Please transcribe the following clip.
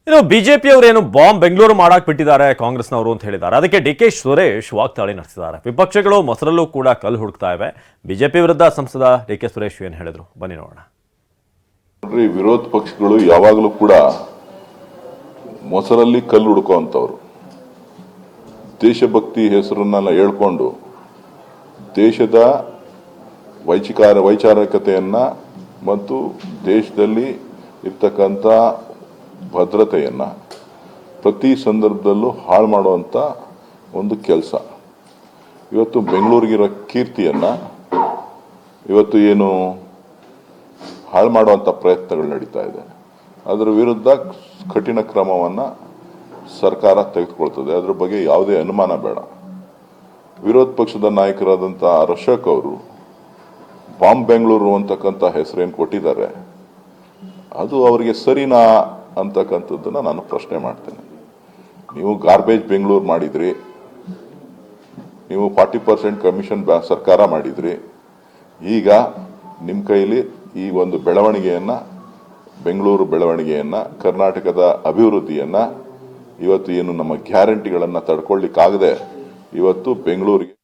ಇನ್ನು ಬಿಜೆಪಿಯವರೇನು ಬಾಂಬ್ ಬೆಂಗಳೂರು ಮಾಡಾಕ್ ಬಿಟ್ಟಿದ್ದಾರೆ ಕಾಂಗ್ರೆಸ್ನವರು ಅಂತ ಹೇಳಿದ್ದಾರೆ. ಅದಕ್ಕೆ ಡಿ.ಕೆ. ಸುರೇಶ್ ವಾಗ್ದಾಳಿ ನಡೆಸಿದ್ದಾರೆ. ವಿಪಕ್ಷಗಳು ಮೊಸರಲ್ಲೂ ಕೂಡ ಕಲ್ಲು ಹುಡುಕ್ತಾ ಇವೆ. ಬಿಜೆಪಿ ವಿರುದ್ಧ ಸಂಸದ ಡಿ.ಕೆ. ಸುರೇಶ್ ಏನು ಹೇಳಿದ್ರು ಬನ್ನಿ ನೋಡೋಣ. ವಿರೋಧ ಪಕ್ಷಗಳು ಯಾವಾಗಲೂ ಕೂಡ ಮೊಸರಲ್ಲಿ ಕಲ್ಲು ಹುಡುಕುವಂತವರು. ದೇಶಭಕ್ತಿ ಹೆಸರನ್ನ ಹೇಳ್ಕೊಂಡು ದೇಶದ ವೈಚಾರಿಕತೆಯನ್ನ ಮತ್ತು ದೇಶದಲ್ಲಿ ಇರ್ತಕ್ಕಂಥ ಭದ್ರತೆಯನ್ನ ಪ್ರತಿ ಸಂದರ್ಭದಲ್ಲೂ ಹಾಳು ಮಾಡುವಂತ ಒಂದು ಕೆಲಸ. ಇವತ್ತು ಬೆಂಗಳೂರಿಗಿರೋ ಕೀರ್ತಿಯನ್ನ ಇವತ್ತು ಏನು ಹಾಳು ಮಾಡುವಂತ ಪ್ರಯತ್ನಗಳು ನಡೀತಾ ಇದೆ. ಅದರ ವಿರುದ್ಧ ಕಠಿಣ ಕ್ರಮವನ್ನ ಸರ್ಕಾರ ತೆಗೆದುಕೊಳ್ತದೆ. ಅದರ ಬಗ್ಗೆ ಯಾವುದೇ ಅನುಮಾನ ಬೇಡ. ವಿರೋಧ ಪಕ್ಷದ ನಾಯಕರಾದಂಥ ಅಶೋಕ್ ಅವರು ಬಾಂಬ್ ಬೆಂಗಳೂರು ಅಂತಕ್ಕಂಥ ಹೆಸರೇನು ಕೊಟ್ಟಿದ್ದಾರೆ, ಅದು ಅವರಿಗೆ ಸರಿನಾ ಅಂತಕ್ಕಂಥದ್ದನ್ನ ನಾನು ಪ್ರಶ್ನೆ ಮಾಡ್ತೇನೆ. ನೀವು ಗಾರ್ಬೇಜ್ ಬೆಂಗಳೂರು ಮಾಡಿದ್ರಿ, ನೀವು 40% ಕಮಿಷನ್ ಸರ್ಕಾರ ಮಾಡಿದ್ರಿ. ಈಗ ನಿಮ್ಮ ಕೈಲಿ ಈ ಒಂದು ಬೆಳವಣಿಗೆಯನ್ನ, ಬೆಂಗಳೂರು ಬೆಳವಣಿಗೆಯನ್ನ, ಕರ್ನಾಟಕದ ಅಭಿವೃದ್ಧಿಯನ್ನ, ಇವತ್ತು ಏನು ನಮ್ಮ ಗ್ಯಾರಂಟಿಗಳನ್ನ ತಡ್ಕೊಳ್ಳಿಕ್ಕಾಗದೆ ಇವತ್ತು ಬೆಂಗಳೂರಿಗೆ